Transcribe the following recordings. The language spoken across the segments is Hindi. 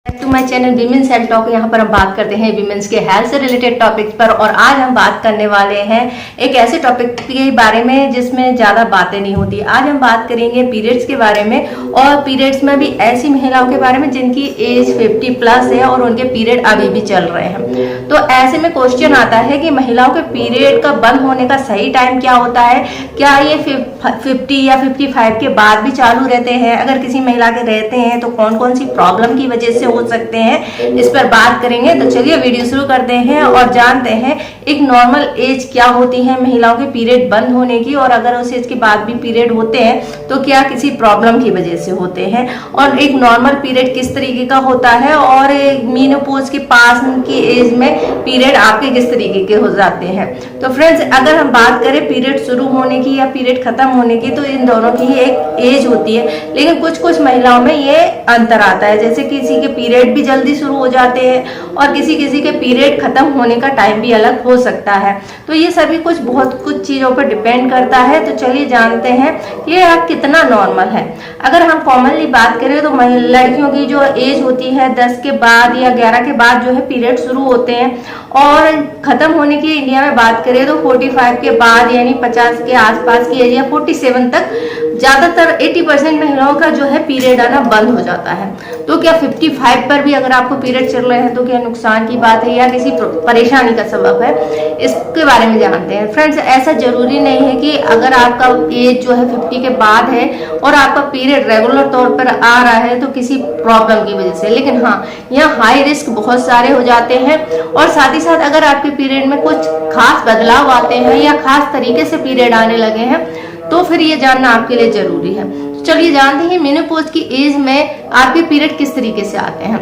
To my channel women's health talk. यहाँ पर हम बात करते हैं विमेंस के हेल्थ से रिलेटेड टॉपिक्स पर। और आज हम बात करने वाले हैं एक ऐसे टॉपिक के बारे में जिसमें ज़्यादा बातें नहीं होती। आज हम बात करेंगे पीरियड्स के बारे में, और पीरियड्स में भी ऐसी महिलाओं के बारे में जिनकी एज 50 प्लस है और उनके पीरियड अभी भी चल रहे हैं। तो ऐसे में क्वेश्चन आता है कि महिलाओं के पीरियड का बंद होने का सही टाइम क्या होता है? क्या ये 50 या 55 के बाद भी चालू रहते हैं? अगर किसी महिला के रहते हैं तो कौन कौन सी प्रॉब्लम की वजह से हो सकते हैं, इस पर बात करेंगे। तो चलिए वीडियो शुरू करते हैं और जानते हैं एक नॉर्मल एज क्या होती है महिलाओं के पीरियड बंद होने की, और अगर उस एज के बाद भी पीरियड होते हैं तो क्या किसी प्रॉब्लम की वजह से होते हैं, और एक नॉर्मल पीरियड किस तरीके का होता है, और मीनोपॉज के पास की एज में पीरियड आपके किस तरीके के हो जाते हैं। तो फ्रेंड्स, अगर हम बात करें पीरियड शुरू होने की या पीरियड खत्म होने की, तो इन दोनों की ही एक एज होती है, लेकिन कुछ कुछ महिलाओं में ये अंतर आता है। जैसे किसी के पीरियड भी जल्दी शुरू हो जाते हैं और किसी किसी के पीरियड खत्म होने का टाइम भी अलग हो सकता है। तो ये सभी बहुत कुछ चीजों पर डिपेंड करता है। तो चलिए जानते हैं कि यह कितना नॉर्मल है। अगर हम कॉमनली बात करें तो लड़कियों की जो एज होती है 10 के बाद या 11 के बाद जो है पीरियड शुरू होते हैं, और खत्म होने की इंडिया में बात करें तो 45 के बाद यानी 50 के आसपास की एज या 47 तक ज्यादातर 80% महिलाओं का जो है पीरियड आना बंद हो जाता है। तो क्या 55 पर भी अगर आपको पीरियड चल रहे हैं तो क्या नुकसान की बात है या किसी परेशानी का सबब है, इसके बारे में जानते हैं। फ्रेंड्स, ऐसा जरूरी नहीं है कि अगर आपका एज जो है 50 के बाद है और आपका पीरियड रेगुलर तौर पर आ रहा है तो किसी प्रॉब्लम की वजह से, लेकिन हाँ, यहाँ हाई रिस्क बहुत सारे हो जाते हैं। और साथ ही साथ अगर आपके पीरियड में कुछ खास बदलाव आते हैं या खास तरीके से पीरियड आने लगे हैं तो फिर ये जानना आपके लिए जरूरी है। चलिए जानते हैं मेनोपॉज की एज में आपके पीरियड किस तरीके से आते हैं।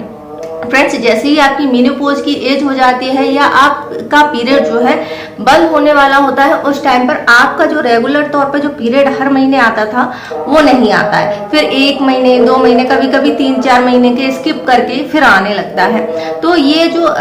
फ्रेंड्स, जैसे ही आपकी मेनोपॉज की एज हो जाती है या आपका पीरियड जो है बंद होने वाला होता है, उस टाइम पर आपका जो रेगुलर तौर पर जो पीरियड हर महीने आता था वो नहीं आता है। फिर 1 महीने 2 महीने कभी कभी 3-4 महीने के स्किप करके फिर आने लगता है। तो ये जो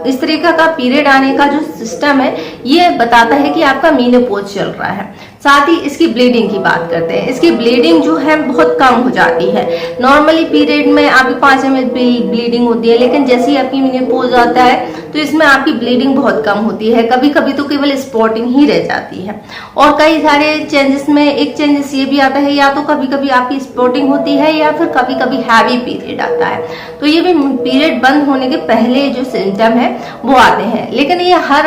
इस तरीके का पीरियड आने का जो सिस्टम है ये बताता है कि आपका मेनोपॉज चल रहा है। साथ ही इसकी ब्लीडिंग की बात करते हैं। इसकी ब्लीडिंग जो है बहुत कम हो जाती है। नॉर्मली पीरियड में आपकी 5 ml ब्लीडिंग होती है, लेकिन जैसे ही आपकी मेनोपॉज आता है तो इसमें आपकी ब्लीडिंग बहुत कम होती है। कभी कभी तो केवल स्पॉटिंग ही रह जाती है। और कई सारे चेंजेस में एक चेंजेस ये भी आता है, या तो कभी कभी आपकी स्पॉटिंग होती है या फिर कभी कभी हैवी पीरियड आता है। तो ये भी पीरियड बंद होने के पहले जो सिम्टम है वो आते हैं, लेकिन ये हर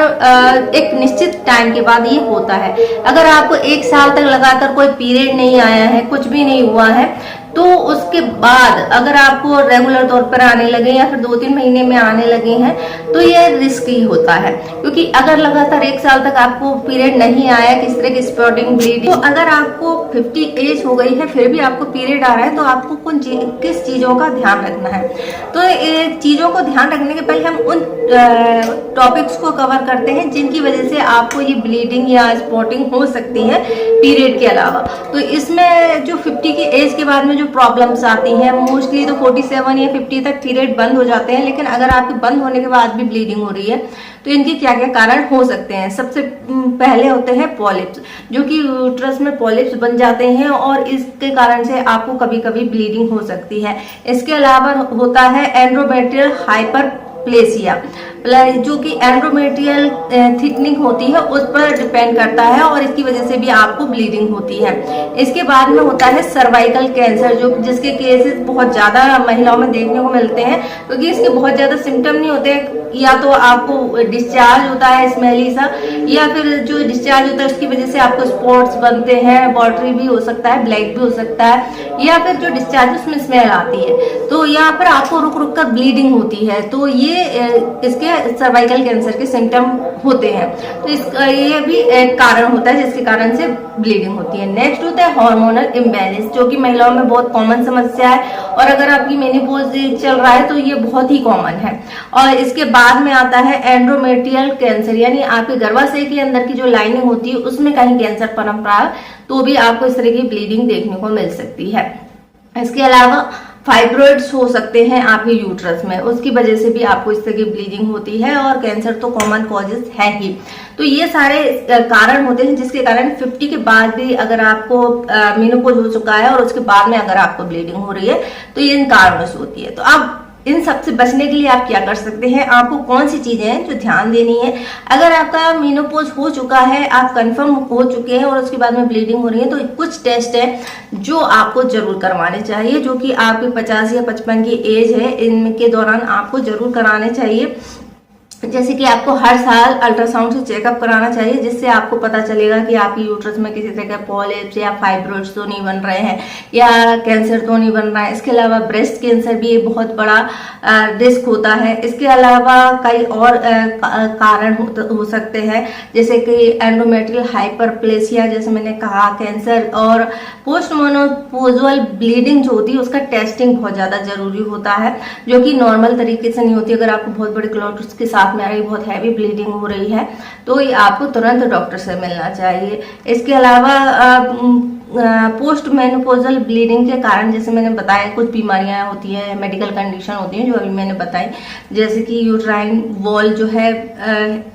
एक निश्चित टाइम के बाद ये होता है। अगर आपको 1 साल तक लगातार कोई पीरियड नहीं आया है, कुछ भी नहीं हुआ है, तो उसके बाद अगर आपको रेगुलर तौर पर आने लगे या फिर 2-3 महीने में आने लगे हैं तो ये रिस्की होता है। क्योंकि अगर लगातार 1 साल तक आपको पीरियड नहीं आया, किस तरह की स्पॉटिंग ब्लीडिंग, तो अगर आपको 50 एज हो गई है फिर भी आपको पीरियड आ रहा है तो आपको किस चीजों का ध्यान रखना है। तो चीजों को ध्यान रखने के पहले हम उन टॉपिक्स को कवर करते हैं जिनकी वजह से आपको ये ब्लीडिंग या स्पॉटिंग हो सकती है पीरियड के अलावा। तो इसमें जो 50 की एज के बाद में जो प्रॉब्लम्स आती हैं, मोस्टली तो 47 या 50 तक पीरियड बंद हो जाते हैं, लेकिन अगर आपके बंद होने के बाद भी ब्लीडिंग हो रही है तो इनके क्या क्या कारण हो सकते हैं। सबसे पहले होते हैं पॉलिप्स, जो कि यूट्रस में पॉलिप्स बन जाते हैं और इसके कारण से आपको कभी कभी ब्लीडिंग हो सकती है। इसके अलावा होता है एंड्रोमेट्रियल हाइपरप्लेसिया, जो कि एंड्रोमेट्रियल थिकनिंग होती है उस पर डिपेंड करता है और इसकी वजह से भी आपको ब्लीडिंग होती है। इसके बाद में होता है सर्वाइकल कैंसर, जो जिसके केसेस बहुत ज्यादा महिलाओं में देखने को मिलते हैं, क्योंकि इसके बहुत ज्यादा सिम्टम नहीं होते। या तो आपको डिस्चार्ज होता है स्मेली सा, या फिर जो डिस्चार्ज होता है उसकी वजह से आपको स्पॉट्स बनते हैं, वॉटरी भी हो सकता है, ब्लैक भी हो सकता है, या फिर जो डिस्चार्ज उसमें स्मेल आती है। तो यहाँ पर आपको रुक रुक कर ब्लीडिंग होती है। तो ये इसके सर्वाइकल कैंसर के सिम्टम होते हैं। तो इसका ये भी एक कारण होता है जिसके कारण से ब्लीडिंग होती है। नेक्स्ट होता है हार्मोनल इम्बैलेंस, जो कि महिलाओं में बहुत कॉमन समस्या है, और अगर आपकी मेनोपॉज चल रहा है तो ये बहुत ही कॉमन है। और इसके बाद में आता है एंड्रोमेट्रियल कैंसर, यानी आपके गर्भाशय के अंदर की जो लाइनिंग होती है उसमें कहीं कैंसर पनप रहा है तो भी आपको इस तरह की ब्लीडिंग देखने को मिल सकती है। इसके अलावा फाइब्रॉइड्स हो सकते हैं आपके यूट्रस में, उसकी वजह से भी आपको इस तरह की ब्लीडिंग होती है, और कैंसर तो कॉमन कॉजेस है ही। तो ये सारे कारण होते हैं जिसके कारण 50 के बाद भी अगर आपको मेनोपॉज हो चुका है और उसके बाद में अगर आपको ब्लीडिंग हो रही है तो ये इन कारणों से होती है। तो अब इन सब से बचने के लिए आप क्या कर सकते हैं, आपको कौन सी चीजें हैं जो ध्यान देनी है। अगर आपका मेनोपॉज हो चुका है, आप कंफर्म हो चुके हैं और उसके बाद में ब्लीडिंग हो रही है, तो कुछ टेस्ट है जो आपको जरूर करवाने चाहिए, जो कि आपकी 50 या 55 की एज है, इनके दौरान आपको जरूर कराने चाहिए। जैसे कि आपको हर साल अल्ट्रासाउंड से चेकअप कराना चाहिए, जिससे आपको पता चलेगा कि आपकी यूट्रस में किसी तरह के पॉलिप्स या फाइब्रॉइड्स तो नहीं बन रहे हैं या कैंसर तो नहीं बन रहा है। इसके अलावा ब्रेस्ट कैंसर भी एक बहुत बड़ा रिस्क होता है। इसके अलावा कई और कारण हो सकते हैं, जैसे कि एंडोमेट्रियल हाइपरप्लेसिया, जैसे मैंने कहा, कैंसर। और पोस्ट मेनोपॉज़ल ब्लीडिंग जो होती है उसका टेस्टिंग बहुत ज्यादा जरूरी होता है, जो कि नॉर्मल तरीके से नहीं होती। अगर आपको बहुत बड़े क्लॉट्स के साथ में आ रही, बहुत हैवी ब्लीडिंग हो रही है, तो ये आपको तुरंत डॉक्टर से मिलना चाहिए। इसके अलावा पोस्ट मेनोपॉज़ल ब्लीडिंग के कारण, जैसे मैंने बताया, कुछ बीमारियां होती है, मेडिकल कंडीशन होती हैं जो अभी मैंने बताई, जैसे कि यूट्राइन वॉल जो है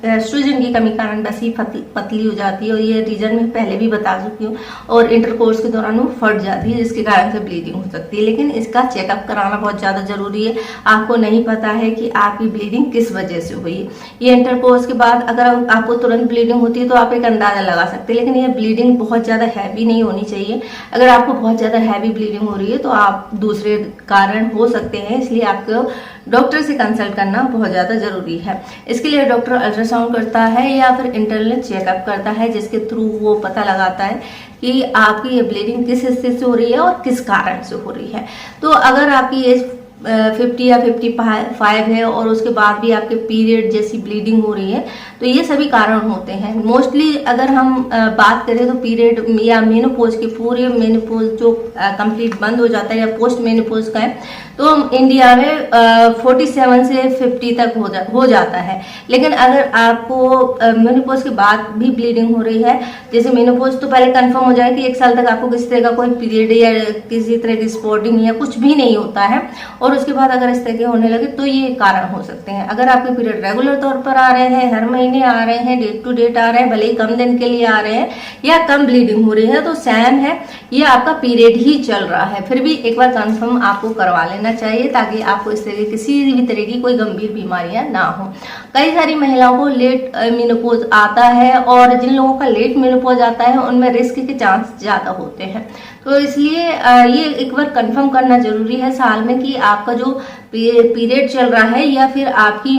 एस्ट्रोजन की कमी कारण वैसी पतली हो जाती है, और ये रीजन में पहले भी बता चुकी हूँ, और इंटरकोर्स के दौरान वो फट जाती है, जिसके कारण से ब्लीडिंग हो सकती है। लेकिन इसका चेकअप कराना बहुत ज्यादा जरूरी है। आपको नहीं पता है कि आपकी ब्लीडिंग किस वजह से हुई है। ये इंटरकोर्स के बाद अगर आपको तुरंत ब्लीडिंग होती है तो आप एक अंदाजा लगा सकते हैं, लेकिन ये ब्लीडिंग बहुत ज्यादा हैवी नहीं होनी चाहिए। अगर आपको बहुत ज्यादा हैवी ब्लीडिंग हो रही है तो आप दूसरे कारण हो सकते हैं, इसलिए आपको डॉक्टर से कंसल्ट करना बहुत ज्यादा जरूरी है। इसके लिए डॉक्टर अल्ट्रासाउंड करता है या फिर इंटरनल चेकअप करता है, जिसके थ्रू वो पता लगाता है कि आपकी ये ब्लीडिंग किस हिस्से से हो रही है और किस कारण से हो रही है। तो अगर आपकी एज 50 या 55 है और उसके बाद भी आपके पीरियड जैसी ब्लीडिंग हो रही है, तो ये सभी कारण होते हैं। मोस्टली अगर हम बात करें तो पीरियड या मेनोपॉज के, पूरे मेनोपॉज जो कंप्लीट बंद हो जाता है या पोस्ट मेनोपॉज का है, तो इंडिया में 47 से 50 तक हो जाता है। लेकिन अगर आपको मेनोपॉज के बाद भी ब्लीडिंग हो रही है, जैसे मेनोपॉज तो पहले कंफर्म हो जाए कि 1 साल तक आपको किसी तरह का कोई पीरियड या किसी तरह की स्पॉटिंग या कुछ भी नहीं होता है, और उसके बाद अगर इस तरह के होने लगे, तो ये कारण हो सकते हैं। अगर आपके पीरियड रेगुलर तौर पर आ रहे हैं, हर महीने आ रहे हैं, डेट टू डेट आ रहे हैं, भले ही कम दिन के लिए आ रहे हैं या कम ब्लीडिंग हो रही है, तो सैम है, ये आपका पीरियड ही चल रहा है। फिर भी एक बार कंफर्म आपको करवा लेना चाहिए, ताकि आपको इस तरह किसी भी तरह की कोई गंभीर बीमारियां ना हो। कई सारी महिलाओं को लेट मेनोपॉज आता है, और जिन लोगों का लेट मेनोपॉज आता है उनमें रिस्क के चांस ज्यादा होते हैं। तो इसलिए ये एक बार कंफर्म करना जरूरी है साल में कि आपका जो पीरियड चल रहा है या फिर आपकी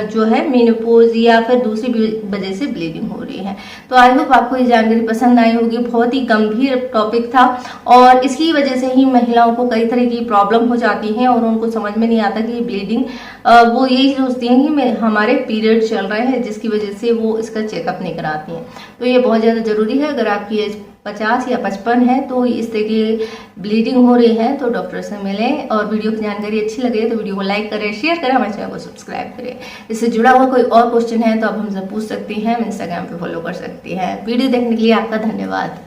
जो है मेनोपॉज या फिर दूसरी वजह से ब्लीडिंग हो रही है। तो आई होप आपको ये जानकारी पसंद आई होगी। बहुत ही गंभीर टॉपिक था, और इसकी वजह से ही महिलाओं को कई तरह की प्रॉब्लम हो जाती है, और उनको समझ में नहीं आता कि ब्लीडिंग, वो यही सोचती हैं कि हमारे पीरियड चल रहे हैं, जिसकी वजह से वो इसका चेकअप नहीं कराती हैं। तो ये बहुत ज़्यादा जरूरी है। अगर आपकी एज 50 या 55 है, तो इस तरह की ब्लीडिंग हो रही है, तो डॉक्टर से मिलें। और वीडियो की जानकारी अच्छी लगे तो वीडियो को लाइक करें, शेयर करें, हमारे चैनल को सब्सक्राइब करें। इससे जुड़ा हुआ कोई और क्वेश्चन है तो आप हमसे पूछ सकती हैं, इंस्टाग्राम पे फॉलो कर सकती हैं। वीडियो देखने के लिए आपका धन्यवाद।